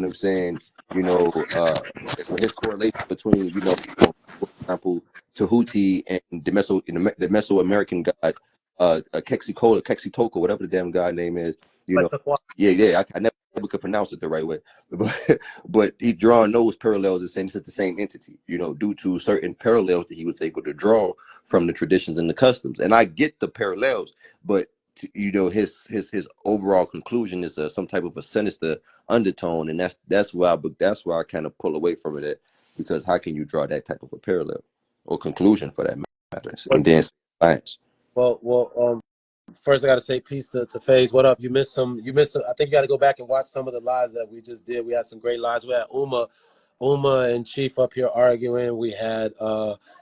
what I'm saying? You know, his correlation between, you know, for example, Tahuti and the Mesoamerican god, Kexitoko, whatever the damn god name is, you know. I never could pronounce it the right way, but he drawing those parallels and saying it's the same entity, you know, due to certain parallels that he was able to draw from the traditions and the customs. And I get the parallels, but you know, his overall conclusion is some type of a sinister undertone, and that's why I kind of pull away from it, because how can you draw that type of a parallel or conclusion for that matter, and then science? Well, first I got to say peace to Faise. What up? You missed some. I think you got to go back and watch some of the lives that we just did. We had some great lives. We had Uma and Chief up here arguing. We had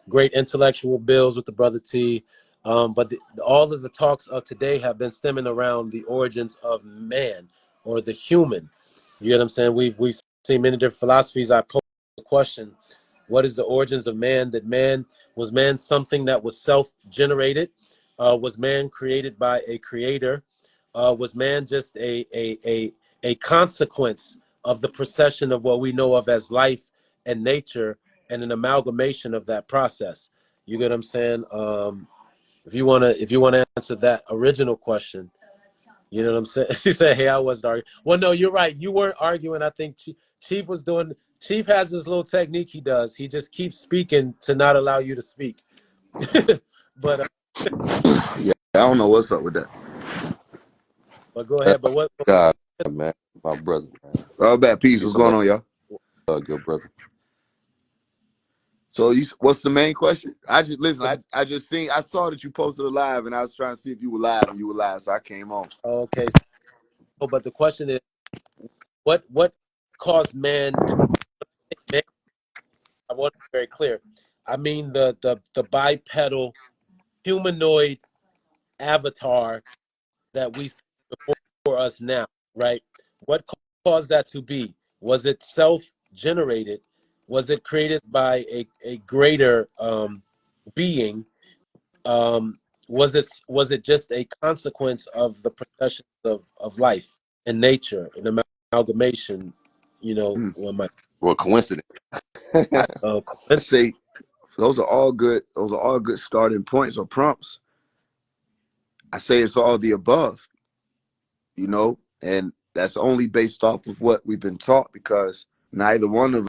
great intellectual bills with the brother T. But all of the talks of today have been stemming around the origins of man or the human. You get what I'm saying? We've seen many different philosophies. I posed the question: what is the origins of man? Was man something that was self-generated? Was man created by a creator? Was man just a consequence of the procession of what we know of as life and nature, and an amalgamation of that process? You get what I'm saying? If you wanna answer that original question, you know what I'm saying? She said, "Hey, I wasn't arguing." Well, no, you're right. You weren't arguing. I think Chief was doing. Chief has this little technique he does. He just keeps speaking to not allow you to speak. But yeah, I don't know what's up with that. But go ahead. But what? God, man, my brother, man. All bad peace. What's going on, y'all? Good brother. So what's the main question? I saw that you posted a live, and I was trying to see if you were live, and you were live, so I came on. Okay. So, but the question is, what caused man to? I want to be very clear. I mean the bipedal humanoid avatar that we see before us now, right? What caused that to be? Was it self-generated? Was it created by a greater being? Was it just a consequence of the processions of life and nature, an amalgamation? You know, Well, coincidence. Let's say those are all good. Those are all good starting points or prompts. I say it's all the above, you know, and that's only based off of what we've been taught, because neither one of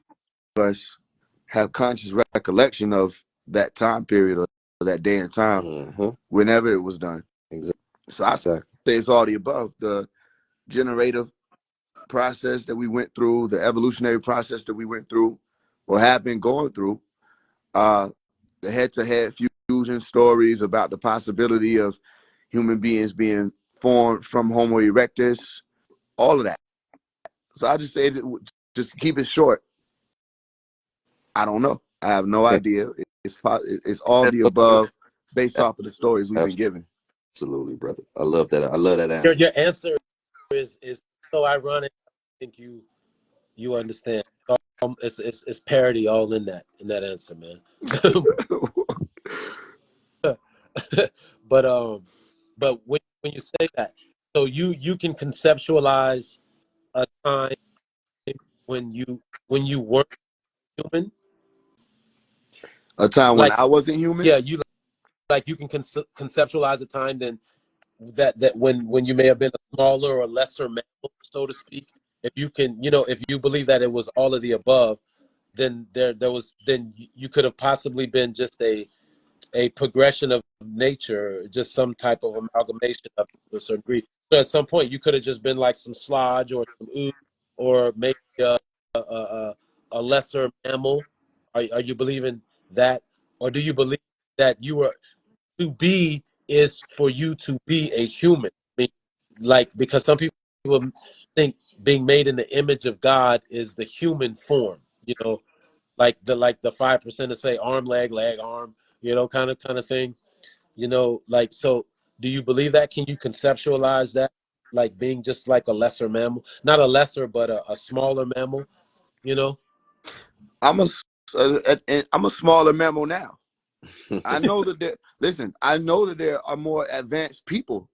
us have conscious recollection of that time period or that day and time, whenever it was done. Exactly. So I say it's all the above. The generative process that we went through, the evolutionary process that we went through, or have been going through, the head-to-head fusion stories about the possibility of human beings being formed from Homo erectus, all of that. So I just say, just keep it short. I don't know. I have no idea. It's all the above, based off of the stories we've been given. Absolutely, brother. I love that. I love that answer. Your answer is so ironic. I think you understand. It's parody all in that answer, man. But when you say that, so you can conceptualize a time when you weren't human. A time when I wasn't human. Yeah, you can conceptualize a time then that when you may have been a smaller or lesser mammal, so to speak. If you can, if you believe that it was all of the above, then then you could have possibly been just a progression of nature, just some type of amalgamation of a certain degree. So at some point, you could have just been like some sludge or some ooze, or maybe a lesser mammal. Are you believing that, or do you believe that you were to be is for you to be a human? I mean, because some people think being made in the image of God is the human form. Like the 5% say arm, leg, arm, kind of thing. So do you believe that? Can you conceptualize that, like being just like a lesser mammal? Not a lesser, but a smaller mammal, I'm a smaller mammal now. I know that I know that there are more advanced people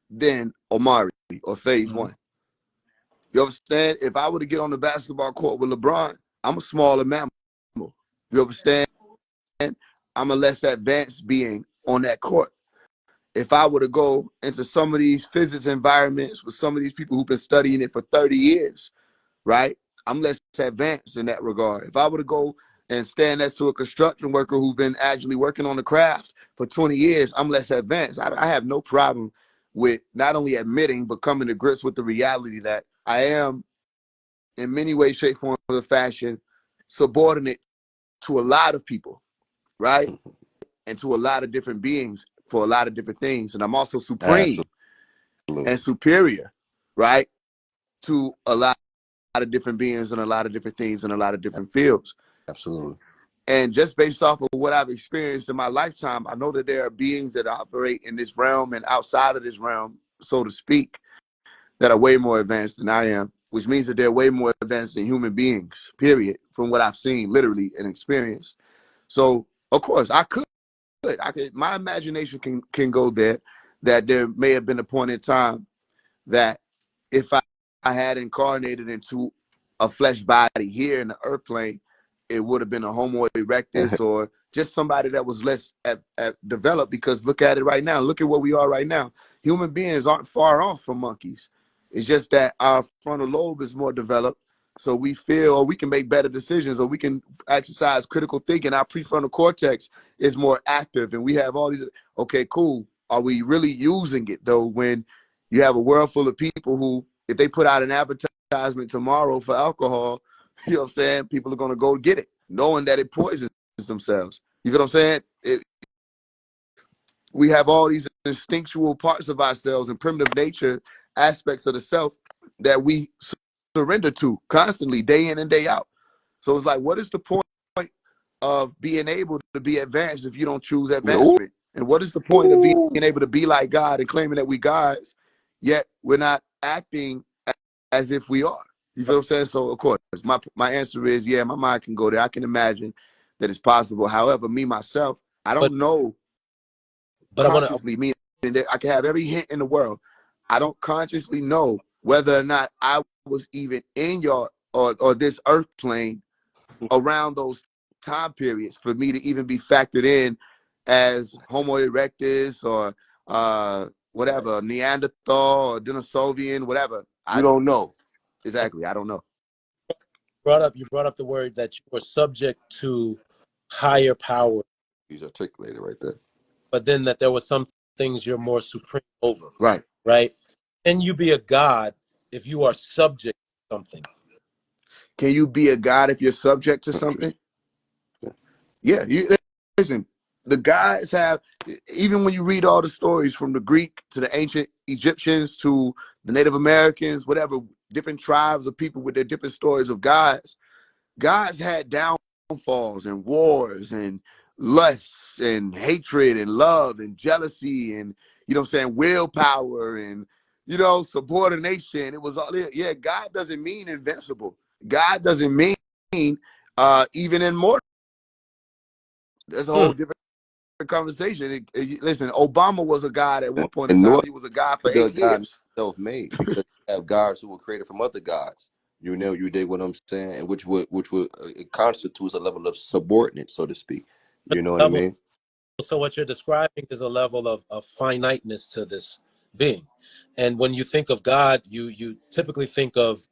than Omari or Faise One. You understand? If I were to get on the basketball court with LeBron, I'm a smaller mammal. You understand? I'm a less advanced being on that court. If I were to go into some of these physics environments with some of these people who've been studying it for 30 years, right? I'm less advanced in that regard. If I were to go and stand next to a construction worker who's been actually working on the craft for 20 years, I'm less advanced. I have no problem with not only admitting, but coming to grips with the reality that I am, in many ways, shape, form, or fashion, subordinate to a lot of people, right? And to a lot of different beings for a lot of different things. And I'm also supreme and superior, right? To a lot of different beings and a lot of different things in a lot of different fields. Absolutely. And just based off of what I've experienced in my lifetime, I know that there are beings that operate in this realm and outside of this realm, so to speak, that are way more advanced than I am, which means that they're way more advanced than human beings, period, from what I've seen, literally, and experienced. So, of course, I could, my imagination can go there, that there may have been a point in time that if I had incarnated into a flesh body here in the earth plane, it would have been a Homo erectus or just somebody that was less developed, because look at it right now. Look at where we are right now. Human beings aren't far off from monkeys. It's just that our frontal lobe is more developed. So we feel, or we can make better decisions, or we can exercise critical thinking. Our prefrontal cortex is more active, and we have all these. Okay, cool. Are we really using it though? When you have a world full of people who, if they put out an advertisement tomorrow for alcohol, you know what I'm saying, people are going to go get it, knowing that it poisons themselves. You know what I'm saying? We have all these instinctual parts of ourselves and primitive nature aspects of the self that we surrender to constantly, day in and day out. So it's like, what is the point of being able to be advanced if you don't choose advancement? And what is the point of being able to be like God and claiming that we gods, yet we're not acting as if we are? You feel what I'm saying? So, of course, my answer is, yeah, my mind can go there. I can imagine that it's possible. However, me, myself, I don't know consciously, meaning that I can have every hint in the world. I don't consciously know whether or not I was even in your or this earth plane around those time periods for me to even be factored in as Homo erectus or whatever, Neanderthal or Denisovian, whatever. You don't know. Exactly. I don't know. You brought up the word that you were subject to higher power. He's articulated right there. But then that there were some things you're more supreme over. Right. Right. Can you be a god if you are subject to something? Can you be a god if you're subject to something? Yeah. Listen, the gods have, even when you read all the stories from the Greek to the ancient Egyptians to the Native Americans, whatever, different tribes of people with their different stories of gods, gods had downfalls and wars and lusts and hatred and love and jealousy and, you know what I'm saying, willpower and, you know, subordination. It was all, yeah, God doesn't mean invincible. God doesn't mean even immortal. That's a whole different conversation. Listen, Obama was a god at one point in time. He was a god for 8 years. Self-made, because you have gods who were created from other gods. You know, you dig what I'm saying, and which would it constitutes a level of subordinate, so to speak. You know what I mean? So what you're describing is a level of finiteness to this being, and when you think of God, you typically think of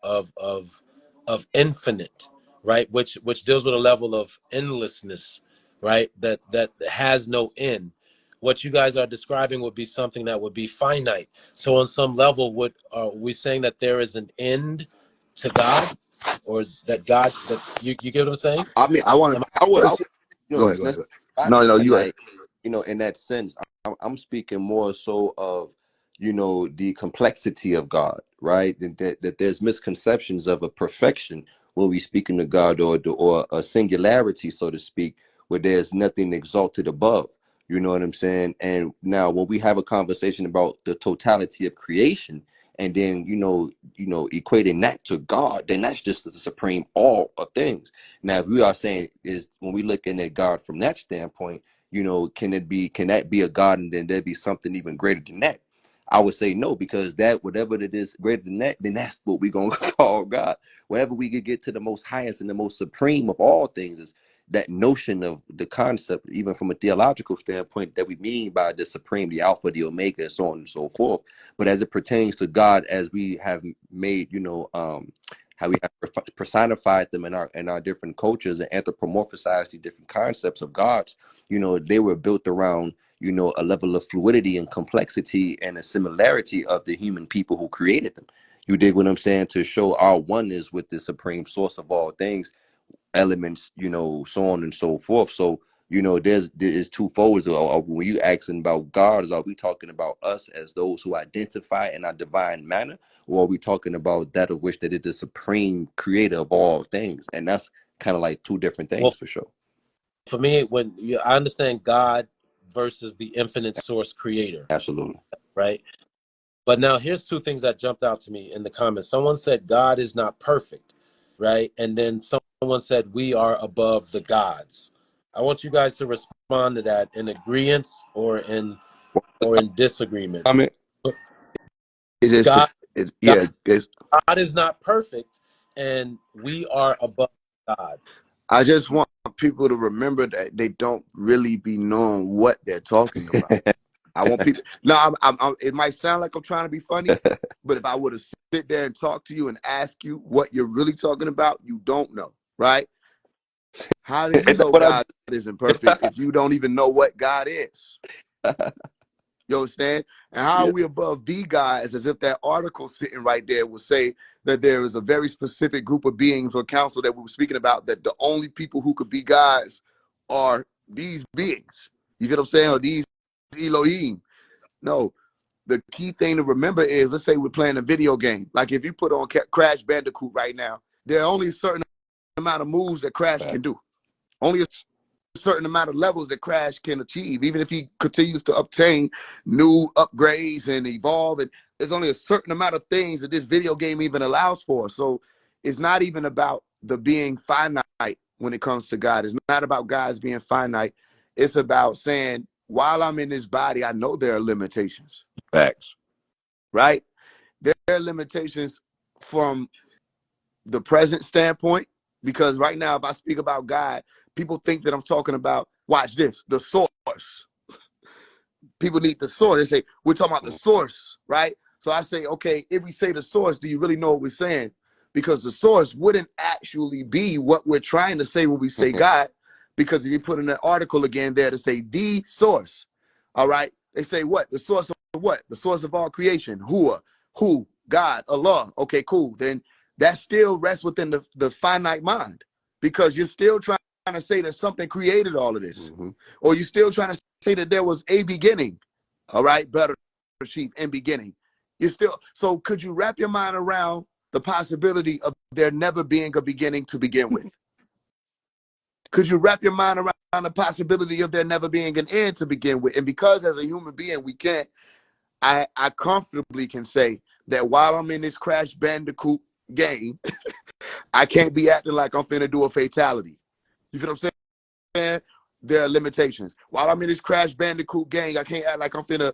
infinite, right? Which deals with a level of endlessness, right? That has no end. What you guys are describing would be something that would be finite. So on some level, are we saying that there is an end to God, or that God, that you get what I'm saying? I mean, I would, you know, Go ahead. No, you like, you know, in that sense, I'm speaking more so of, you know, the complexity of God, right? That there's misconceptions of a perfection when we speaking to God, or a singularity, so to speak, where there's nothing exalted above. You know what I'm saying? And now when we have a conversation about the totality of creation, and then equating that to God, then that's just the supreme all of things. Now, if we are saying, is when we looking at God from that standpoint, you know, can that be a God, and then there be something even greater than that? I would say no, because that whatever it is greater than that, then that's what we're gonna call God. Wherever we could get to the most highest and the most supreme of all things is that notion of the concept, even from a theological standpoint, that we mean by the supreme, the alpha, the omega, and so on and so forth. But as it pertains to God, as we have made, how we have personified them in our different cultures and anthropomorphized the different concepts of gods, they were built around a level of fluidity and complexity and a similarity of the human people who created them. You dig what I'm saying? To show our oneness with the supreme source of all things, elements, so on and so forth. So, there's two folds. When you asking about God, are we talking about us as those who identify in our divine manner, or are we talking about that of which that is the supreme creator of all things? And that's kind of like two different things for sure. For me, I understand God versus the infinite source creator. Absolutely. Right. But now here's two things that jumped out to me in the comments. Someone said God is not perfect, right? And then someone said we are above the gods. I want you guys to respond to that in agreement or in disagreement. I mean, God it's is not perfect, and we are above gods. I just want people to remember that they don't really be knowing what they're talking about. I want people. No, it might sound like I'm trying to be funny, but if I would have sit there and talk to you and ask you what you're really talking about, you don't know, right? How do you know God isn't perfect if you don't even know what God is? You understand? And how are we above the guys, as if that article sitting right there would say that there is a very specific group of beings or council that we were speaking about, that the only people who could be guys are these beings. You get what I'm saying? Or these Elohim. No, the key thing to remember is, let's say we're playing a video game. Like if you put on Crash Bandicoot right now, there are only a certain amount of moves that Crash can do. Only a certain amount of levels that Crash can achieve, even if he continues to obtain new upgrades and evolve. And there's only a certain amount of things that this video game even allows for. So it's not even about the being finite when it comes to God. It's not about guys being finite. It's about saying, while I'm in this body, I know there are limitations. Facts. Right? There are limitations from the present standpoint, because right now, if I speak about God, people think that I'm talking about, watch this, the source. People need the source. They say, we're talking about the source, right? So I say, okay, if we say the source, do you really know what we're saying? Because the source wouldn't actually be what we're trying to say when we say God, because if you put in an article again there to say the source, all right? They say what? The source of what? The source of all creation. Who? God, Allah. Okay, cool. Then that still rests within the finite mind, because you're still trying to say that something created all of this, or you're still trying to say that there was a beginning. All right, better chief in beginning. So could you wrap your mind around the possibility of there never being a beginning to begin with? Could you wrap your mind around the possibility of there never being an end to begin with? And because as a human being we can't, I comfortably can say that while I'm in this Crash Bandicoot game, I can't be acting like I'm finna do a fatality. You feel what I'm saying? There are limitations. While I'm in this Crash Bandicoot gang, I can't act like I'm finna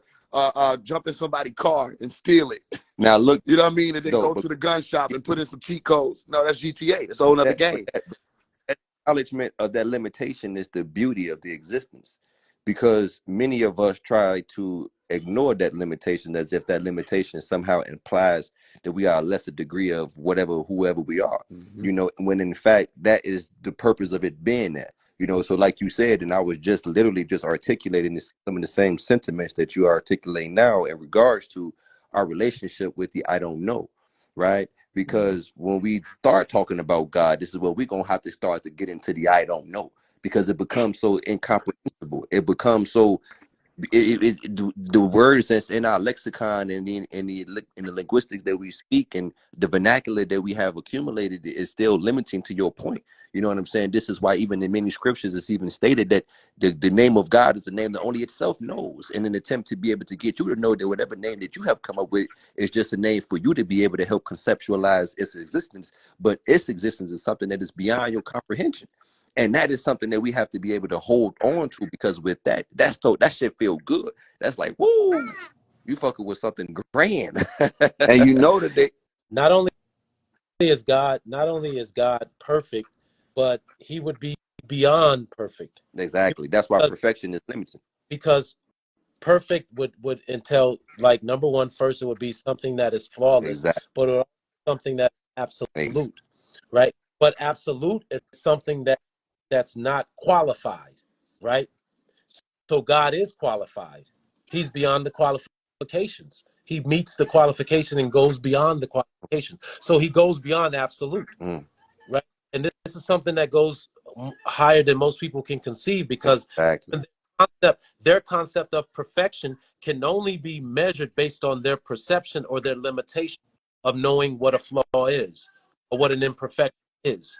jump in somebody's car and steal it. Now look, you know what I mean? And then go to the gun shop and put in some cheat codes. No, that's GTA. That's a whole other game. That acknowledgement of that limitation is the beauty of the existence, because many of us try to ignore that limitation as if that limitation somehow implies that we are a lesser degree of whoever we are, when in fact that is the purpose of it being there. So like you said, and I was just literally just articulating some of the same sentiments that you are articulating now in regards to our relationship with the I don't know, right? Because when we start talking about God, this is where we're going to have to start to get into the I don't know, because it becomes so incomprehensible. It becomes so, the words that's in our lexicon and in the linguistics that we speak and the vernacular that we have accumulated is still limiting, to your point. You know what I'm saying? This is why even in many scriptures it's even stated that the name of God is the name that only itself knows, in an attempt to be able to get you to know that whatever name that you have come up with is just a name for you to be able to help conceptualize its existence. But its existence is something that is beyond your comprehension. And that is something that we have to be able to hold on to, because with that shit feel good. That's like, woo. You fucking with something grand. And you know that they Not only is God perfect, but he would be beyond perfect. Exactly. That's why perfection is limited. Because perfect would entail, like, number one, first it would be something that is flawless, Exactly. but it would also be something that's absolute, right? But absolute is something that's not qualified, right? So God is qualified. He's beyond the qualifications. He meets the qualification and goes beyond the qualification. So he goes beyond absolute, right? And this is something that goes higher than most people can conceive, because Exactly. their concept of perfection can only be measured based on their perception or their limitation of knowing what a flaw is or what an imperfection is.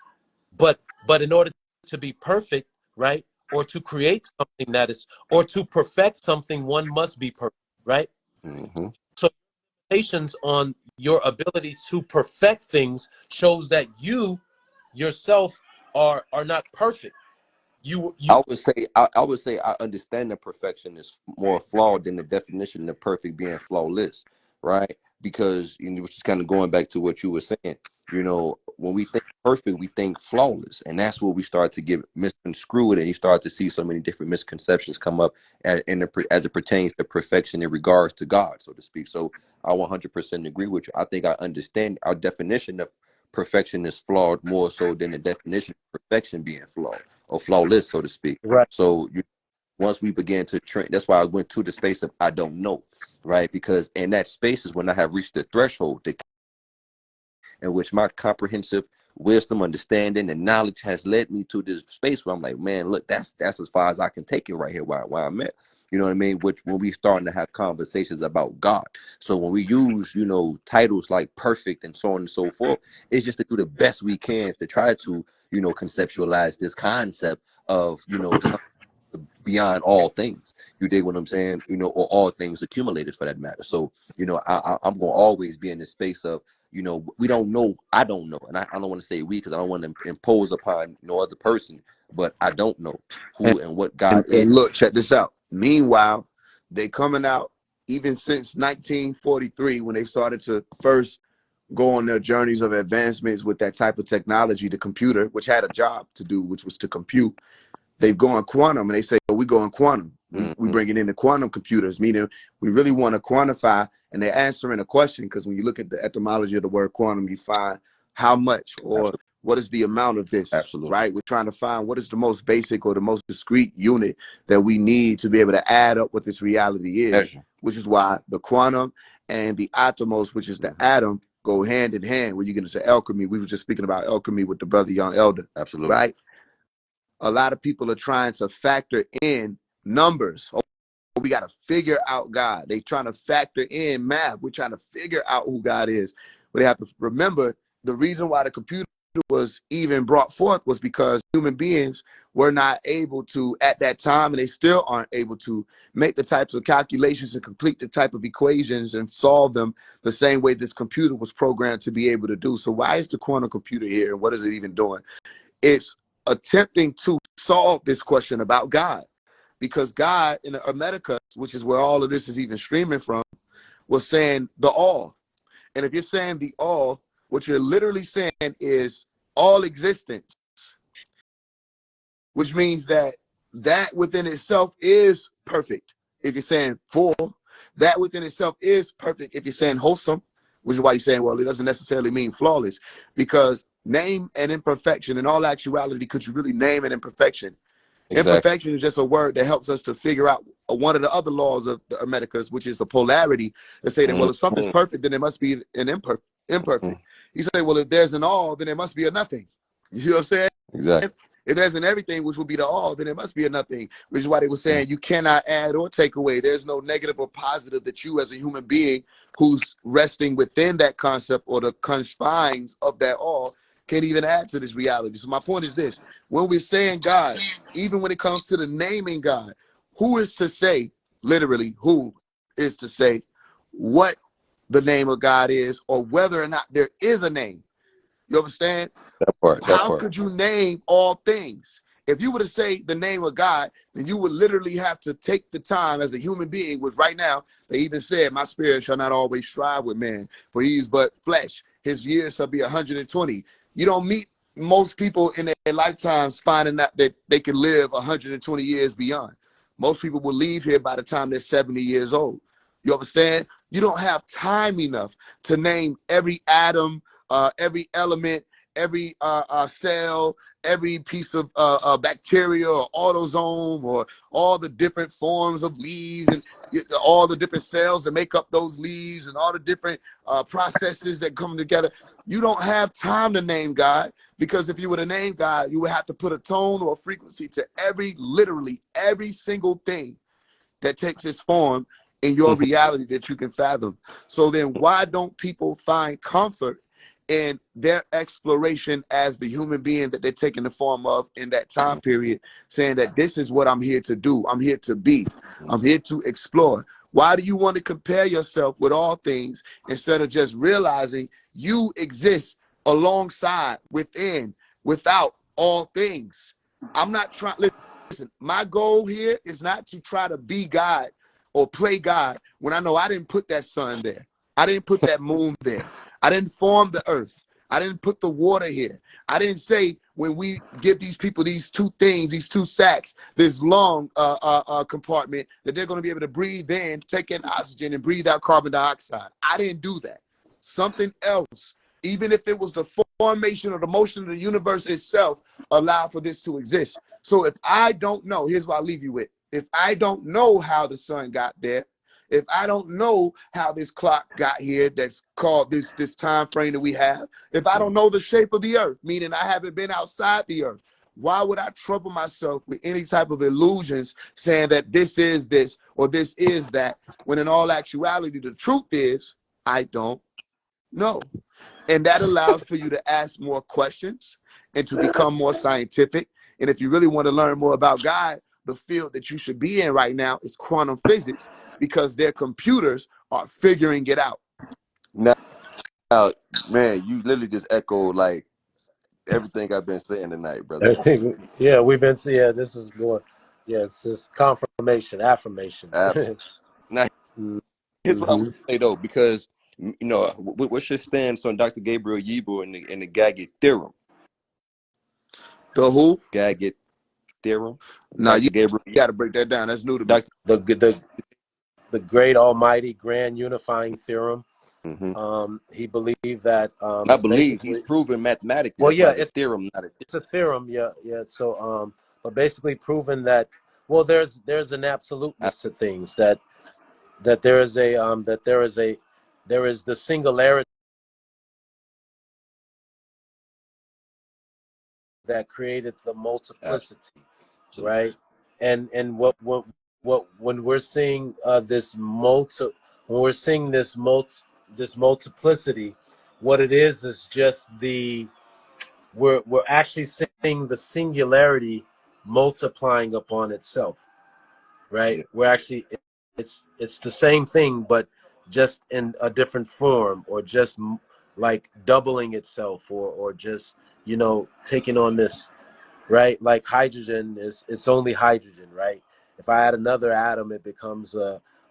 But in order to be perfect, right, or to create something that is, or to perfect something, one must be perfect, right? So limitations on your ability to perfect things shows that you yourself are not perfect. I would say I understand that perfection is more flawed than the definition of perfect being flawless, right? Because, you know, which is kind of going back to what you were saying. You know, when we think perfect, we think flawless, and that's where we start to get misconstrued, and you start to see so many different misconceptions come up as it pertains to perfection in regards to God, so to speak. So I 100% agree with you. I think I understand our definition of perfection is flawed more so than the definition of perfection being flawed or flawless, so to speak. Right. So once we began to train, that's why I went to the space of I don't know, right? Because in that space is when I have reached the threshold in which my comprehensive wisdom, understanding, and knowledge has led me to this space where I'm like, man, look, that's as far as I can take it right here where I'm at. You know what I mean? Which when we starting to have conversations about God. So when we use, you know, titles like perfect and so on and so forth, it's just to do the best we can to try to, you know, conceptualize this concept of, you know, beyond all things. You dig what I'm saying? You know, or all things accumulated for that matter. So, you know, I'm going to always be in this space of, you know, we don't know. I don't know. And I don't want to say we because I don't want to impose upon no other person, but I don't know who and what God is. and look, check this out. Meanwhile, they coming out even since 1943 when they started to first go on their journeys of advancements with that type of technology, the computer, which had a job to do, which was to compute. They've gone quantum, and they say, oh, we're going quantum. We bringing in the quantum computers, meaning we really want to quantify, and they're answering a question, because when you look at the etymology of the word quantum, you find how much or what is the amount of this, right? We're trying to find what is the most basic or the most discrete unit that we need to be able to add up what this reality is, which is why the quantum and the atomos, which is the atom, go hand in hand when you get into alchemy. We were just speaking about alchemy with the brother Young Elder, right? A lot of people are trying to factor in numbers. Oh, we got to figure out God. They trying to factor in math. We're trying to figure out who God is. But they have to remember the reason why the computer was even brought forth was because human beings were not able to, at that time, and they still aren't able to, make the types of calculations and complete the type of equations and solve them the same way this computer was programmed to be able to do. So why is the quantum computer here, and what is it even doing? It's attempting to solve this question about God, because God in the Americas, which is where all of this is even streaming from, was saying the all. And if you're saying the all, what you're literally saying is all existence, which means that within itself is perfect. If you're saying full, that within itself is perfect. If you're saying wholesome, which is why you're saying, well, it doesn't necessarily mean flawless, because name an imperfection. In all actuality, could you really name an imperfection? Imperfection is just a word that helps us to figure out one of the other laws of the Americas, which is the polarity, that say that, well, if something's perfect, then there must be an imperfect. You say, well, if there's an all, then there must be a nothing. You know what I'm saying? Exactly. If there's an everything, which will be the all, then there must be a nothing, which is why they were saying you cannot add or take away. There's no negative or positive that you as a human being who's resting within that concept or the confines of that all can't even add to this reality. So my point is this: when we're saying God, even when it comes to the naming God, who is to say, literally, who is to say what the name of God is, or whether or not there is a name? You understand? That part. How could you name all things? If you were to say the name of God, then you would literally have to take the time as a human being, which right now, they even said, my spirit shall not always strive with man, for he is but flesh. His years shall be 120. You don't meet most people in their lifetimes finding out that they can live 120 years beyond. Most people will leave here by the time they're 70 years old. You understand? You don't have time enough to name every atom, every element, every cell, every piece of bacteria or autosome, or all the different forms of leaves, and all the different cells that make up those leaves, and all the different processes that come together. You don't have time to name God, because if you were to name God, you would have to put a tone or a frequency to literally every single thing that takes its form in your reality that you can fathom. So then why don't people find comfort in their exploration as the human being that they're taking the form of in that time period, saying that this is what I'm here to do, I'm here to be, I'm here to explore? Why do you want to compare yourself with all things instead of just realizing you exist alongside, within, without all things? I'm not trying, listen, my goal here is not to try to be God or play God when I know I didn't put that sun there. I didn't put that moon there. I didn't form the earth. I didn't put the water here. I didn't say when we give these people these two things, these two sacks, this long compartment, that they're going to be able to breathe in, take in oxygen, and breathe out carbon dioxide. I didn't do that. Something else, even if it was the formation or the motion of the universe itself, allowed for this to exist. So if I don't know, here's what I'll leave you with. If I don't know how the sun got there, if I don't know how this clock got here, that's called this time frame that we have, if I don't know the shape of the earth, meaning I haven't been outside the earth, why would I trouble myself with any type of illusions saying that this is this or this is that, when in all actuality, the truth is, I don't know. And that allows for you to ask more questions and to become more scientific. And if you really want to learn more about God, the field that you should be in right now is quantum physics, because their computers are figuring it out. Now, man, you literally just echoed like everything I've been saying tonight, brother. Yeah, we've been seeing. Yeah, this is going. Yeah, it's just confirmation, affirmation. Absolutely. Now, here's what I would say though, because you know, what's your stance on Dr. Gabriel Yeager and the Gaget theorem? The who? Gaget theorem. Now Dr. you Gabriel. got to break that down. That's new to me. The great almighty grand unifying theorem. Mm-hmm. He believed that I believe he's proven mathematically. Well, That's yeah, why it's a theorem, not a it's a theorem. Yeah. So but basically proven that, well, there's an absoluteness to things, that there is the singularity that created the multiplicity. Absolutely. Right? And when we're seeing this multiplicity, what it is just we're actually seeing the singularity multiplying upon itself. Right? Yeah. We're actually, it's the same thing, but just in a different form, or just like doubling itself, or just, taking on this. Right? Like hydrogen it's only hydrogen, right? If I add another atom, it becomes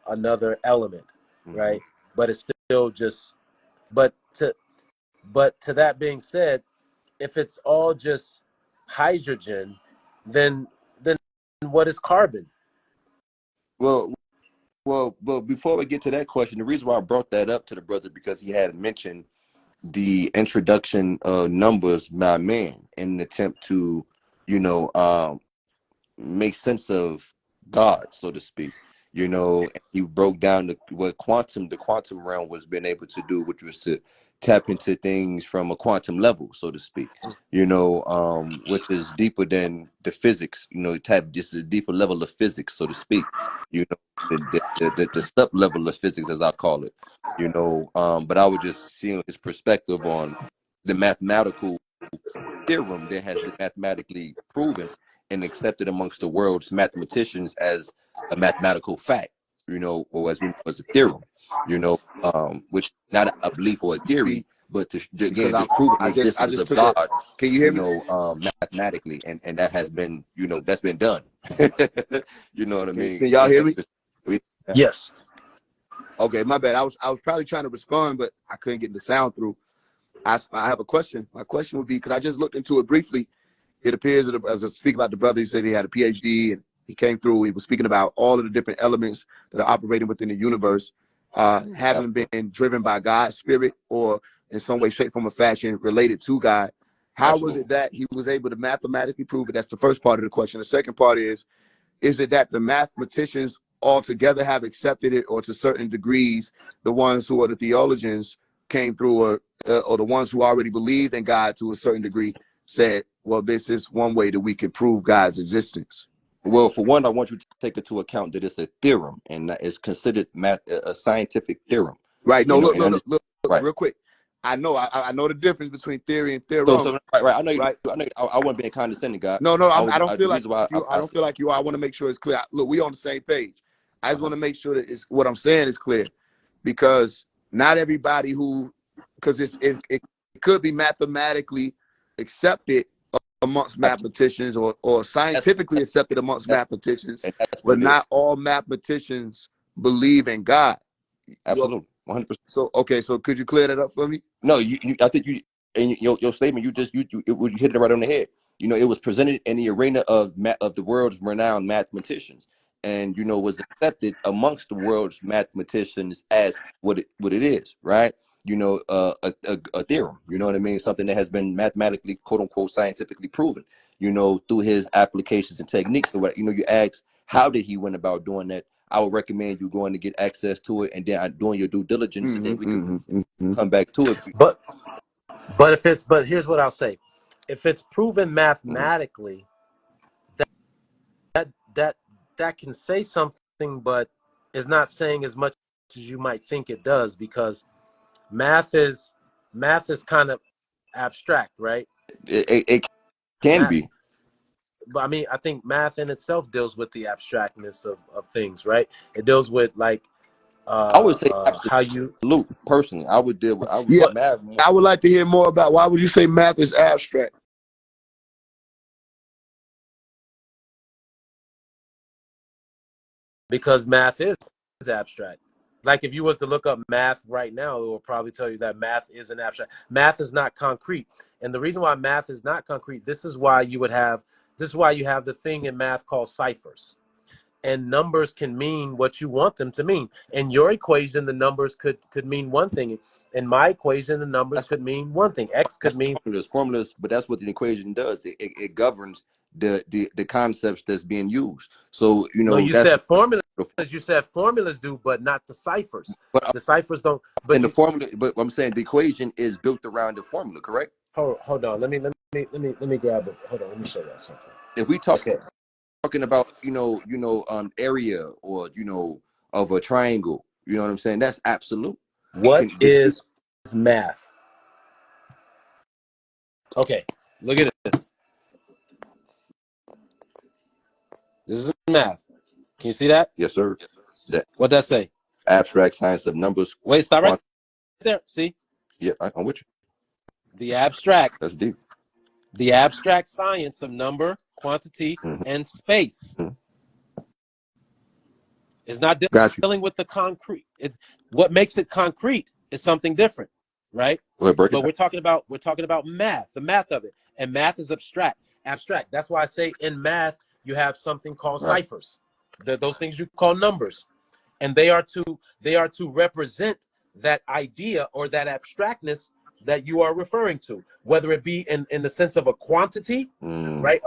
another element, right? But it's still just, but to that being said, if it's all just hydrogen, then what is carbon? Well, before we get to that question, the reason why I brought that up to the brother, because he had mentioned the introduction of numbers by man in an attempt to, make sense of God, so to speak. And he broke down what the quantum realm was being able to do, which was to tap into things from a quantum level, so to speak. Which is deeper than the physics. Tap just a deeper level of physics, so to speak. The sub level of physics, as I call it. But I was just seeing his perspective on the mathematical theorem that has been mathematically proven and accepted amongst the world's mathematicians as a mathematical fact, or as we know as a theorem, which not a belief or a theory, but again, just proving the existence of God. Can you hear me? mathematically, and that has been, that's been done. You know what I mean? Can y'all hear me? Yes. Okay, my bad. I was probably trying to respond, but I couldn't get the sound through. I have a question. My question would be, because I just looked into it briefly. It appears that as I speak about the brother, he said he had a PhD and he came through. He was speaking about all of the different elements that are operating within the universe, having been driven by God's spirit or in some way, shape, form, or fashion related to God. How was it that he was able to mathematically prove it? That's the first part of the question. The second part is it that the mathematicians altogether have accepted it, or to certain degrees, the ones who are the theologians came through, or the ones who already believed in God to a certain degree said, well, this is one way that we can prove God's existence? Well, for one, I want you to take into account that it's a theorem and that it's considered a scientific theorem. Right. No, look, right. Real quick. I know the difference between theory and theorem. Right. I know you. Right? I wasn't being condescending, God. No, I don't feel like you. I don't feel like you are. I want to make sure it's clear. Look, we on the same page. I just want to make sure that what I'm saying is clear, because not everybody because it could be mathematically accepted amongst mathematicians, or scientifically accepted amongst mathematicans, but not all mathematicians believe in God. Absolutely, 100%. So okay, so could you clear that up for me? No, I think you in your statement, you hit it right on the head. It was presented in the arena of the world's renowned mathematicians, and was accepted amongst the world's mathematicians as what it is, right? A theorem. You know what I mean? Something that has been mathematically, quote unquote, scientifically proven. Through his applications and techniques. So what you ask, how did he went about doing that? I would recommend you going to get access to it, and then doing your due diligence, and then we can come back to it. But here's what I'll say: if it's proven mathematically, that can say something, but is not saying as much as you might think it does, because math is kind of abstract, right? It can be. But I mean, I think math in itself deals with the abstractness of things, right? It deals with like I would say how you personally. I would deal with math. I would like to hear more about why would you say math is abstract? Because math is abstract. Like if you was to look up math right now, it will probably tell you that math is an abstract. Math is not concrete. And the reason why math is not concrete, this is why you have the thing in math called ciphers. And numbers can mean what you want them to mean. In your equation, the numbers could mean one thing. In my equation, the numbers could mean one thing. X could mean formulas, but that's what the equation does. It governs the concepts that's being used. So no, you said formulas. You said formulas do, but not the ciphers. But the ciphers don't. But the formula. But I'm saying the equation is built around the formula, correct? Hold on. Let me grab it. Hold on. Let me show you something. If we talking about area, or of a triangle, you know what I'm saying? That's absolute. What is math? Okay, look at this. This is math. Can you see that? Yes, sir. What'd that say? Abstract science of numbers. Wait, stop right there. See? Yeah, I'm with you. The abstract. That's deep. The abstract science of number, quantity, and space. It's not dealing with the concrete. It's what makes it concrete is something different, right? But we're talking about math, the math of it, and math is abstract. That's why I say in math you have something called ciphers. Those things you call numbers, and they are to represent that idea or that abstractness that you are referring to, whether it be in the sense of a quantity, right?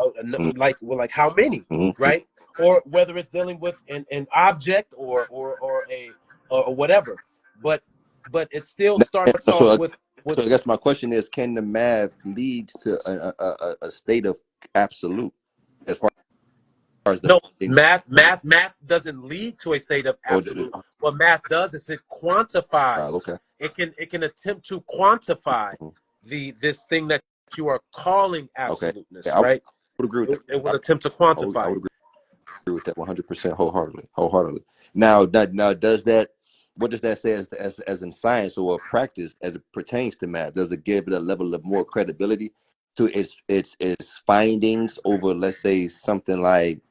Like how many, right? Or whether it's dealing with an object or whatever. But it still starts off with. So I guess my question is, can the math lead to a state of absolute as far as no math doesn't lead to a state of absolute. What math does is it quantifies. It can attempt to quantify this thing that you are calling absoluteness, right? I would agree with that. It would attempt to quantify. I would agree with that 100% wholeheartedly. Now does that, what does that say as in science or practice as it pertains to math? Does it give it a level of more credibility to its findings over, let's say, something like,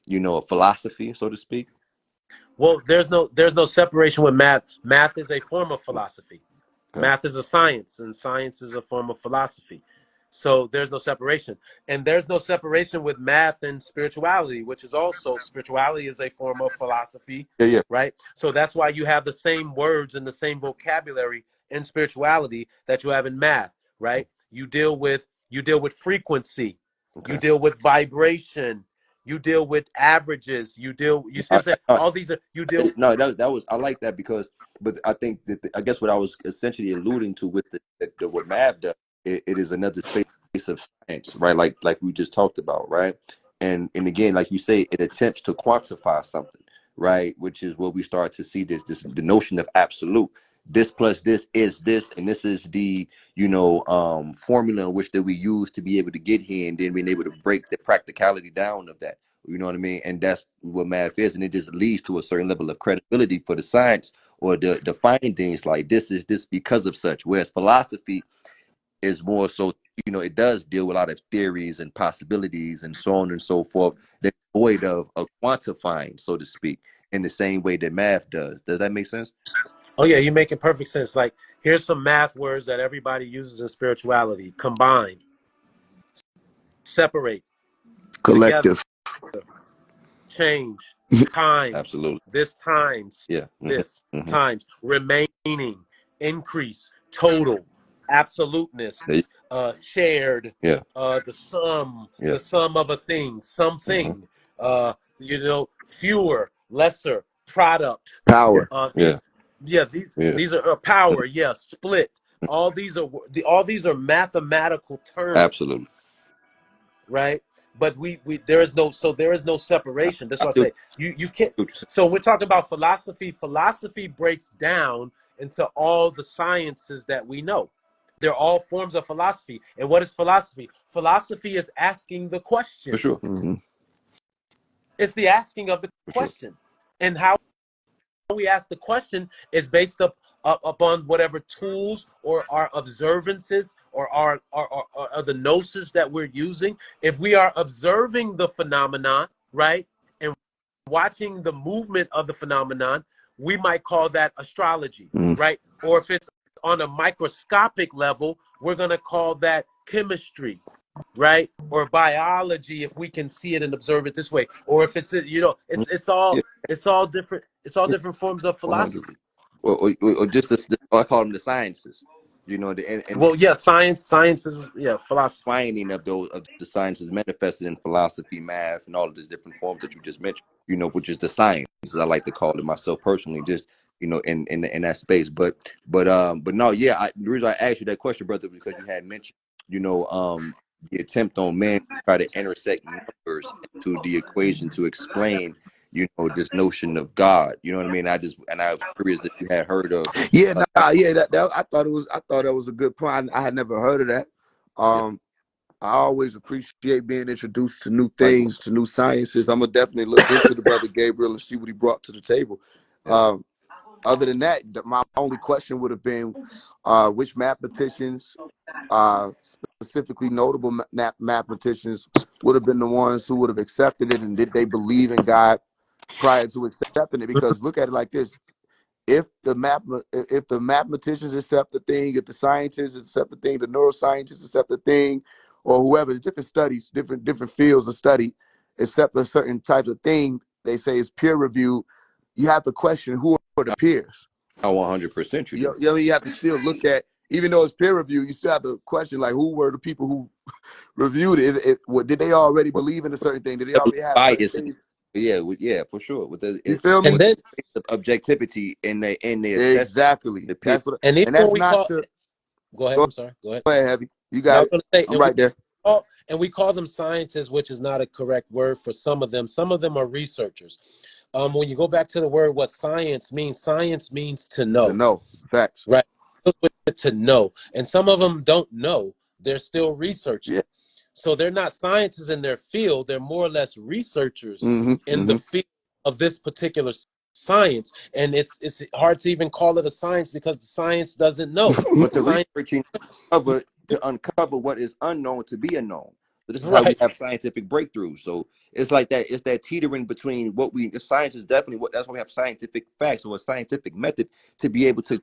you know, a philosophy, so to speak? Well, there's no separation with math. Math is a form of philosophy. Okay. Math is a science, and science is a form of philosophy. So there's no separation. And there's no separation with math and spirituality, which is also, spirituality is a form of philosophy, Yeah. right? So that's why you have the same words and the same vocabulary in spirituality that you have in math, right? You deal with frequency, you Okay. deal with vibration, you deal with averages, you see what I'm saying? All these are, you deal. No, that was, I like that, because, but I think that I guess what I was essentially alluding to with the what math does, it is another space of science, right? Like we just talked about, right? And again, like you say, it attempts to quantify something, right? Which is what we start to see, this the notion of absolute. This plus this is this, and this is the, you know, formula in which that we use to be able to get here, and then being able to break the practicality down of that. You know what I mean? And that's what math is, and it just leads to a certain level of credibility for the science or the findings, like this is this because of such. Whereas philosophy is more so, you know, it does deal with a lot of theories and possibilities and so on and so forth, that's void of quantifying, so to speak, in the same way that math does. Does that make sense? Oh yeah, you're making perfect sense. Like, here's some math words that everybody uses in spirituality: combine, separate, together, Collective. change, times, Absolutely. this times, Yeah. this times, remaining, increase, total, absoluteness, There shared, Yeah. the Yeah. sum of a thing, something, you know, fewer, lesser, product. Power. Yeah. Yeah. These are power. Yeah, split. All these are mathematical terms, Absolutely. right? But there is no separation. That's I why I feel say you can't. what you're saying. So we're talking about philosophy. Philosophy breaks down into all the sciences that we know. They're all forms of philosophy. And what is philosophy? Philosophy is asking the For question. sure. It's the asking of the For sure. question. And how we ask the question is based upon whatever tools or our observances or our the gnosis that we're using. If we are observing the phenomenon, right, and watching the movement of the phenomenon, we might call that astrology, right? Or if it's on a microscopic level, we're going to call that chemistry, right? Or biology, if we can see it and observe it this way. Or if it's, you know, it's all Yeah. different. It's all different forms of 100. philosophy. Or just I call them the sciences. You know, and Well, yeah, science is, yeah, philosophy. finding of those of the sciences manifested in philosophy, math, and all of these different forms that you just mentioned. You know, which is the science, as I like to call it myself personally. Just, you know, in that space. But no, yeah. The reason I asked you that question, brother, because you had mentioned, you know, the attempt on man to try to intersect numbers into the equation to explain, you know, this notion of God. You know what I mean? I was curious if you had heard of. Yeah, Uh, yeah. That I thought that was a good point. I had never heard of that. yeah, I always appreciate being introduced to new likewise. things, to new sciences. I'm gonna definitely look into the brother Gabriel and see what he brought to the table. Yeah. Other than that, my only question would have been, which mathematicians, specifically notable mathematicians, would have been the ones who would have accepted it, and did they believe in God prior to accepting it? Because look at it like this: if the mathematicians accept the thing, if the scientists accept the thing, the neuroscientists accept the thing, or whoever, the different studies, different fields of study, accept a certain types of thing, they say is peer reviewed. You have to question who are the peers. 100% you do. You have to still look at, even though it's peer review, you still have to question, like, who were the people who reviewed it? What did they already Well, believe in a certain thing? Did they already have certain bias. things? Yeah, yeah, for sure. With You feel And me? then objectivity in the assessment, Exactly. the peer. That's what, and even and when that's we not call, to go ahead. go I'm sorry. Go ahead. ahead, Heavy. You Now I got was it. going to say, I'm right there. we call them scientists, which is not a correct word for some of them. Some of them are researchers. When you go back to the word, what science means to To know, know facts. right? To know. And some of them don't know. They're still researching. Yeah, So they're not scientists in their field. They're more or less researchers in the Mm-hmm. field of this particular science. And it's hard to even call it a science because the science doesn't know. but The the science, researching of it to uncover what is unknown to be unknown. So this is how we Right. have scientific breakthroughs. So it's like that. It's that teetering between what science is definitely what. That's why we have scientific facts or a scientific method to be able to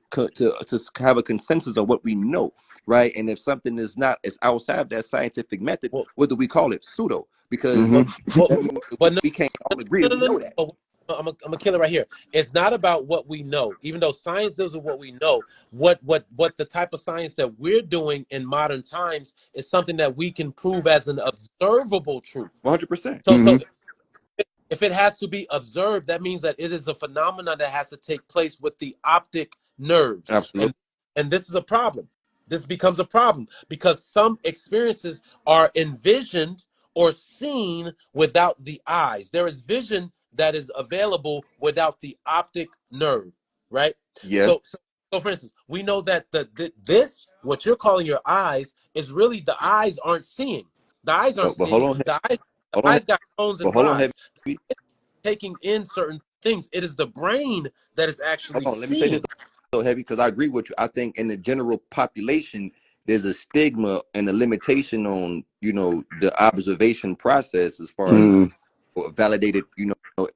have a consensus of what we know, right? And if something is not, it's outside of that scientific method. Well, What do we call it? Pseudo, because Mm-hmm. well, well, but no, we can't all agree no, that no, we no, know no. that. But I'm a killer right here. It's not about what we know, even though science deals with what we know. What the type of science that we're doing in modern times is something that we can prove as an observable truth. 100%. So if it has to be observed, that means that it is a phenomenon that has to take place with the optic nerves. Absolutely. And this is a problem. This becomes a problem because some experiences are envisioned or seen without the eyes. There is vision that is available without the optic nerve, right? Yes. So for instance, we know that this, what you're calling your eyes, is really the eyes aren't seeing. The eyes aren't But hold seeing. on, The hold on, eyes got bones and but hold on, rods. heavy. Taking in certain things. It is the brain that is Hold actually on. Let me say this seeing. so heavy because I agree with you. I think in the general population, there's a stigma and a limitation on the observation process as far as Mm-hmm. validated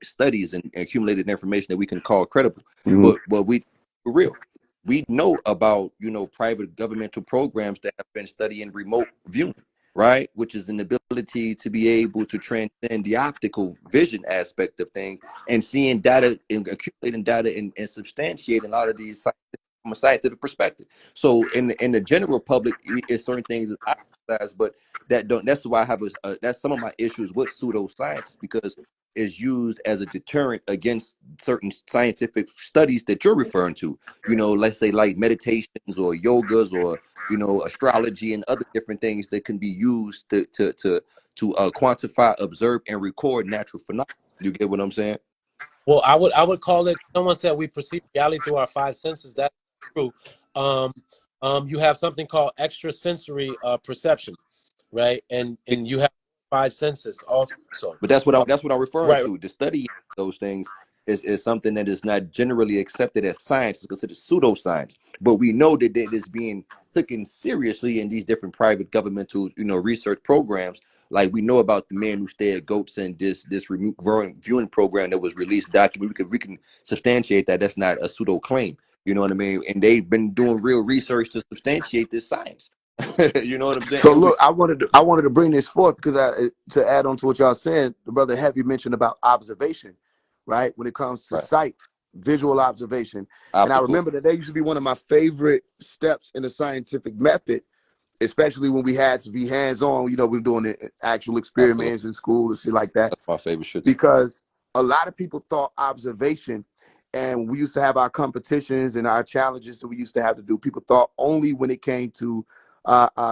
studies and accumulated information that we can call credible. Mm-hmm. But we for real, we know about private governmental programs that have been studying remote viewing, right? Which is an ability to be able to transcend the optical vision aspect of things and seeing data and accumulating data and substantiating a lot of these from a scientific perspective. So in the general public, it's certain things that I emphasize, but that's why I have that's some of my issues with pseudoscience because it's used as a deterrent against certain scientific studies that you're referring to. Let's say like meditations or yogas or astrology and other different things that can be used to quantify, observe, and record natural phenomena. You get what I'm saying? Well, I would call it. Someone said we perceive reality through our five senses. That's true. Um, you have something called extrasensory perception, right? And you have five senses also. But that's what Uh, I'm referring right. to. The study those things is something that is not generally accepted as science. It's considered pseudoscience. But we know that it is being taken seriously in these different private governmental, research programs. Like we know about the man who stared goats and this remote viewing program that was released document. We can substantiate that that's not a pseudo claim. You know what I mean? And they've been doing real research to substantiate this science. You know what I'm saying? So And we look, I wanted to bring this forth because to add on to what y'all said, the brother Heavy mentioned about observation, right? When it comes to right. sight, visual observation, and I Optical. remember that used to be one of my favorite steps in the scientific method, especially when we had to be hands-on. We were doing the actual Absolutely. experiments in school and shit like that, That's my favorite shit. because a lot of people thought observation, and we used to have our competitions and our challenges that we used to have to do. People thought only when it came to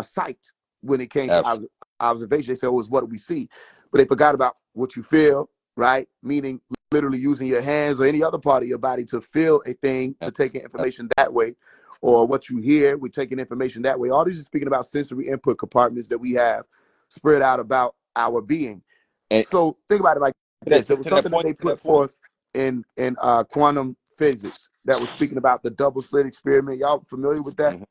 sight, when it came to Absolutely. observation, they said, "Oh, it's what we see," but they forgot about what you feel, right? Meaning literally using your hands or any other part of your body to feel a thing, to take in information that way, or what you hear, we're taking information that way. All these is speaking about sensory input compartments that we have spread out about our being. And So think about it like to that this. It to, was to that something that point, they to that put point. forth in quantum physics that was speaking about the double slit experiment. Y'all familiar with that? Mm-hmm.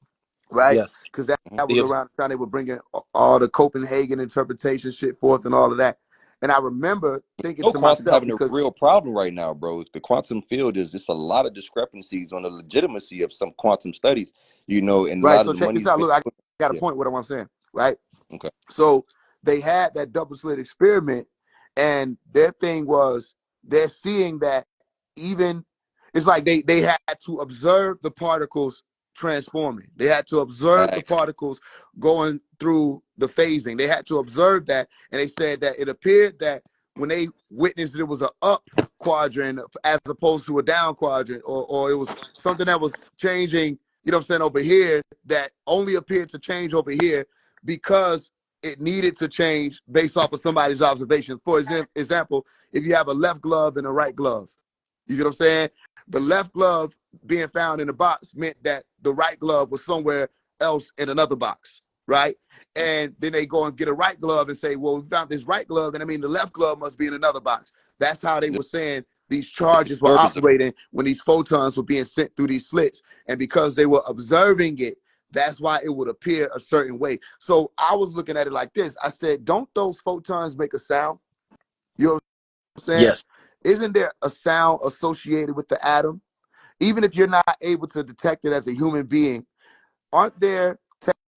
Right? Yes. Because that was The around the time they were bringing all the Copenhagen interpretation shit forth and all of that. And I remember thinking to Quantum's myself, having a because real problem right now, bro. The quantum field is just a lot of discrepancies on the legitimacy of some quantum studies, and a right, lot of so the check money's this out. been. Look, I got a Yeah. point what I'm saying, right? Okay. So they had that double slit experiment, and their thing was they're seeing that even it's like they had to observe the particles transforming. They had to observe the Facts. particles going through the phasing. They had to observe that, and they said that it appeared that when they witnessed it was an up quadrant as opposed to a down quadrant, or it was something that was changing, what I'm saying, over here, that only appeared to change over here because it needed to change based off of somebody's observation. For example, if you have a left glove and a right glove, you get what I'm saying? The left glove being found in a box meant that the right glove was somewhere else in another box, right? And then they go and get a right glove and say, well, we found this right glove, and I mean the left glove must be in another box. That's how they The, were saying these the charges were disturbance of operating when these photons were being sent through these slits. And because they were observing it, That's why it would appear a certain way. So I was looking at it like this. I said, don't those photons make a sound? You know what I'm saying? Yes. Isn't there a sound associated with the atom? Even if you're not able to detect it as a human being, aren't there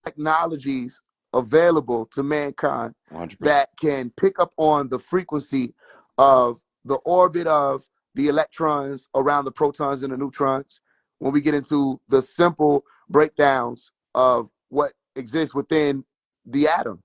technologies available to mankind 100%. that can pick up on the frequency of the orbit of the electrons around the protons and the neutrons when we get into the simple breakdowns of what exists within the atom?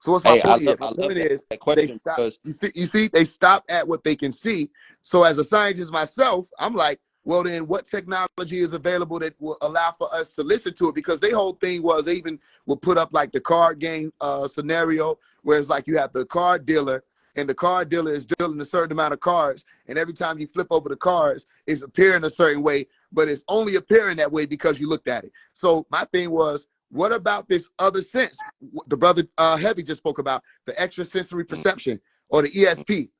So what's my Hey, point here? I My love point is that they question stop. because You see, they stop at what they can see. So as a scientist myself, I'm like, well, then what technology is available that will allow for us to listen to it? Because their whole thing was they even would put up like the card game scenario, where it's like you have the card dealer, and the card dealer is dealing a certain amount of cards, and every time you flip over the cards, it's appearing a certain way, but it's only appearing that way because you looked at it. So my thing was, what about this other sense? The brother Heavy just spoke about the extrasensory perception or the ESP.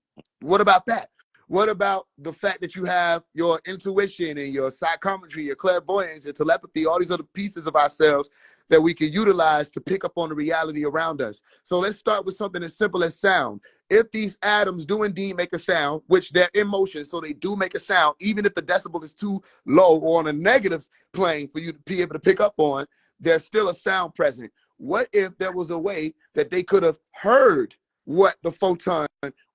What about that? What about the fact that you have your intuition and your psychometry, your clairvoyance, and telepathy, all these other pieces of ourselves that we can utilize to pick up on the reality around us? So let's start with something as simple as sound. If these atoms do indeed make a sound, which they're in motion, so they do make a sound, even if the decibel is too low or on a negative plane for you to be able to pick up on, there's still a sound present. What if there was a way that they could have heard what the photon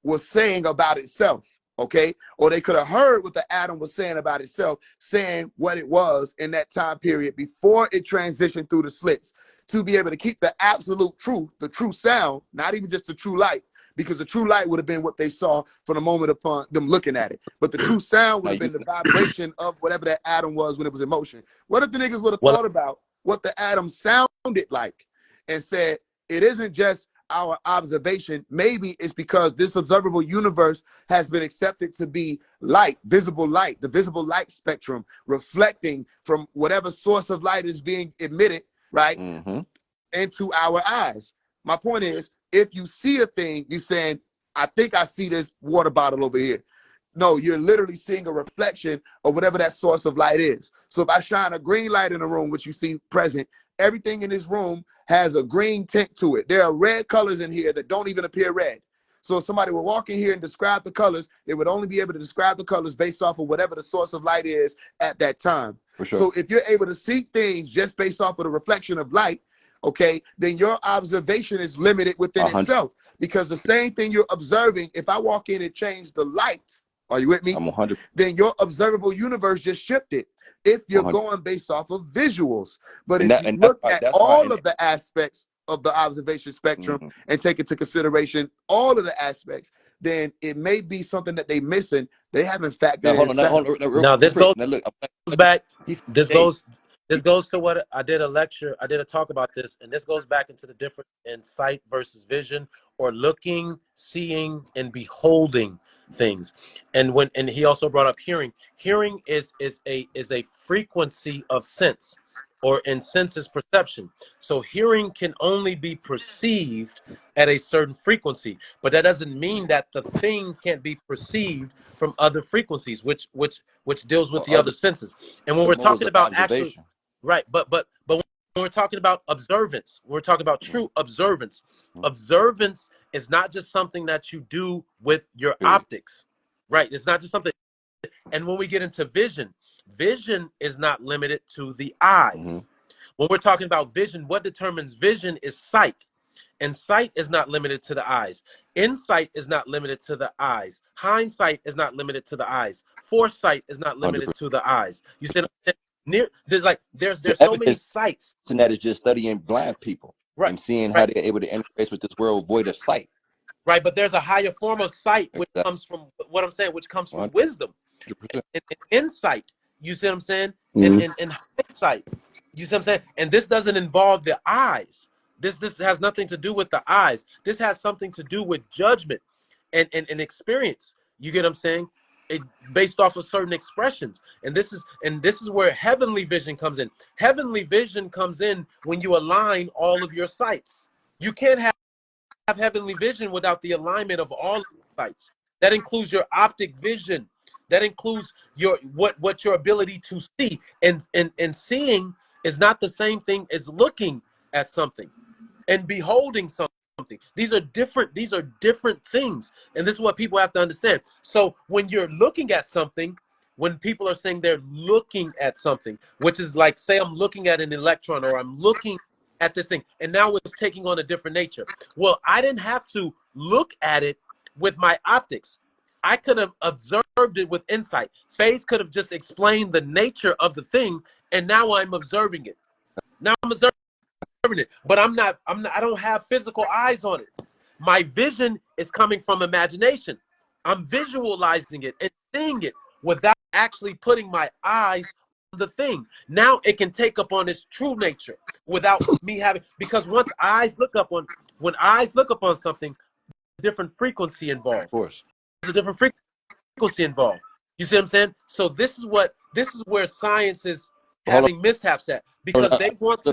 was saying about itself? Okay, or they could have heard what the atom was saying about itself, saying what it was in that time period before it transitioned through the slits, to be able to keep the absolute truth, the true sound, not even just the true light, because the true light would have been what they saw from the moment upon them looking at it. But the true sound would have been the vibration of whatever that atom was when it was in motion. What if the niggas would have Well, thought about what the atom sounded like and said, it isn't just our observation, maybe it's because this observable universe has been accepted to be light, the visible light spectrum, reflecting from whatever source of light is being emitted, right, into our eyes. My point is, if you see a thing, you're saying, I think I see this water bottle over here. No, you're literally seeing a reflection of whatever that source of light is. So if I shine a green light in a room, which you see present, everything in this room has a green tint to it. There are red colors in here that don't even appear red. So if somebody would walk in here and describe the colors, they would only be able to describe the colors based off of whatever the source of light is at that time. for sure. So if you're able to see things just based off of the reflection of light, okay, then your observation is limited within 100. itself. Because the same thing you're observing, if I walk in and change the light, are you with me? I'm 100. Then your observable universe just shifted. If you're 100. going based off of visuals, but And if that you and look that's why at all of the aspects of the observation spectrum and take into consideration all of the aspects, then it may be something that they're missing. They haven't factored now in hold sound. on, real now this quick. goes Now look, back. he said, This hey, goes. This goes to what I did a talk about this, and this goes back into the difference in sight versus vision, or looking, seeing, and beholding things. And he also brought up hearing. Hearing is a frequency of sense, or in sense is perception. So hearing can only be perceived at a certain frequency, but that doesn't mean that the thing can't be perceived from other frequencies, which deals with or the other other senses. And when the we're modes talking of about actual, observation. right, but when we're talking about observance, we're talking about true observance. Observance is not just something that you do with your Period. optics, right? It's not just something. And when we get into vision, vision is not limited to the eyes. When we're talking about vision, what determines vision is sight. And sight is not limited to the eyes. Insight is not limited to the eyes. Hindsight is not limited to the eyes. Foresight is not limited 100%. to the eyes. You said there's The so many evidence sights. in that is just studying blind people Right, and seeing how right, they're able to interface with this world void of sight. right. But there's a higher form of sight which Exactly. comes from what I'm saying, which comes from 100%. wisdom and insight. You see what I'm saying? And, Mhm. and hindsight. You see what I'm saying? And this doesn't involve the eyes. This has nothing to do with the eyes. This has something to do with judgment and experience. You get what I'm saying? It based off of certain expressions. And this is where heavenly vision comes in. Heavenly vision comes in when you align all of your sights. You can't have heavenly vision without the alignment of all of the sights. That includes your optic vision. That includes your what your ability to see. And seeing is not the same thing as looking at something and beholding something. These are different things. And this is what people have to understand. So when you're looking at something, when people are saying they're looking at something, which is like, say I'm looking at an electron, or I'm looking at this thing, and now it's taking on a different nature. Well, I didn't have to look at it with my optics. I could have observed it with insight. Faise could have just explained the nature of the thing, and now I'm observing it. Now I'm observing it, but I don't have physical eyes on it. My vision is coming from imagination. I'm visualizing it and seeing it without actually putting my eyes on the thing. Now it can take up on its true nature without me having, because when eyes look up on something, a different frequency involved. Of course. There's a different frequency involved. You see what I'm saying? So this is where science is having mishaps at, because they want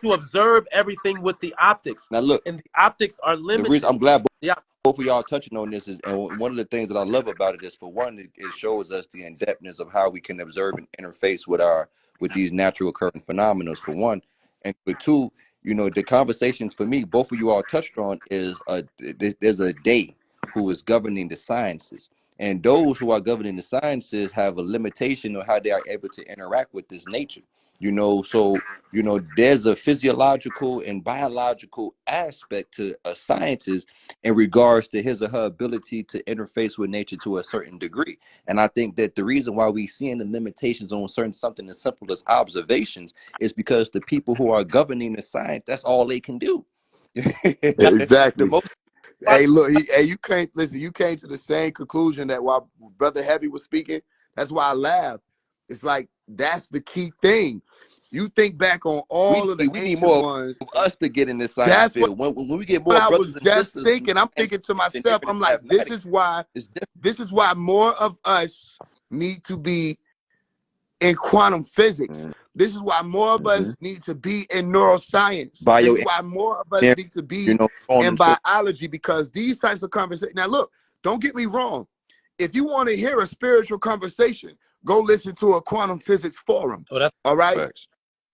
to observe everything with the optics. Now look, and the optics are limited. I'm glad both of y'all touching on this, and one of the things that I love about it is, for one, it shows us the in-depthness of how we can observe and interface with these natural occurring phenomena, for one. And for two, the conversations, for me, both of you all touched on, is there's a day who is governing the sciences. And those who are governing the sciences have a limitation of how they are able to interact with this nature. So there's a physiological and biological aspect to a scientist in regards to his or her ability to interface with nature to a certain degree. And I think that the reason why we seeing the limitations on something as simple as observations is because the people who are governing the science, that's all they can do. Exactly. Hey, look, you came to the same conclusion that while Brother Heavy was speaking. That's why I laughed. It's like, that's the key thing. You think back on all of the ancient more ones. Of us to get in this science field. When we get more brothers and sisters, I'm thinking to myself, I'm like, this is why more of us need to be in quantum physics. This is why more of us need to be in neuroscience. This is why more of us need to be in biology, because these types of conversations. Now, look, don't get me wrong. If you want to hear a spiritual conversation, go listen to a quantum physics forum. All right?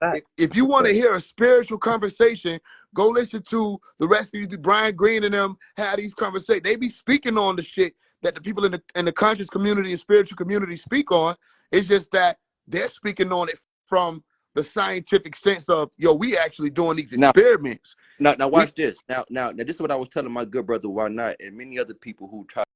Facts. If you want to hear a spiritual conversation, go listen to the rest of you, Brian Green and them, have these conversations. They be speaking on the shit that the people in the conscious community and spiritual community speak on. It's just that they're speaking on it from the scientific sense of, we actually doing these experiments. Now watch this. Now this is what I was telling my good brother Why Not and many other people who try to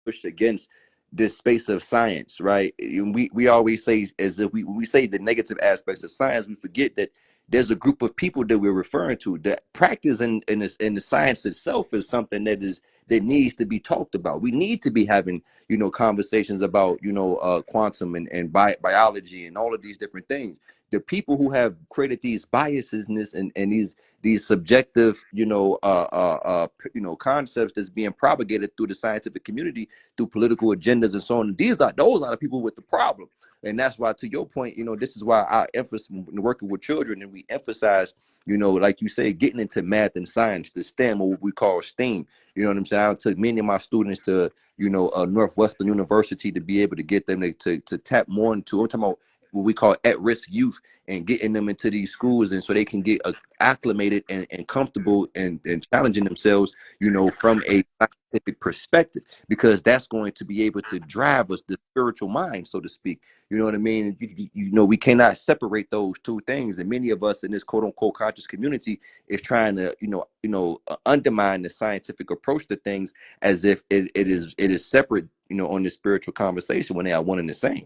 push against this space of science, right? We always say, as if we say the negative aspects of science, we forget that there's a group of people that we're referring to. That practice in the science itself is something that needs to be talked about. We need to be having conversations about quantum and biology and all of these different things. The people who have created these biases and these subjective concepts that's being propagated through the scientific community, through political agendas and so on, those are the people with the problem. And that's why, to your point, this is why I emphasize working with children, and we emphasize, like you say, getting into math and science, the STEM, or what we call STEAM. You know what I'm saying? I took many of my students to Northwestern University to be able to get them to tap more into, I'm talking about what we call at-risk youth, and getting them into these schools, and so they can get acclimated and comfortable and challenging themselves, from a scientific perspective, because that's going to be able to drive us, the spiritual mind, so to speak. You know what I mean? We cannot separate those two things, and many of us in this quote-unquote conscious community is trying to undermine the scientific approach to things as if it is separate, on the spiritual conversation, when they are one and the same.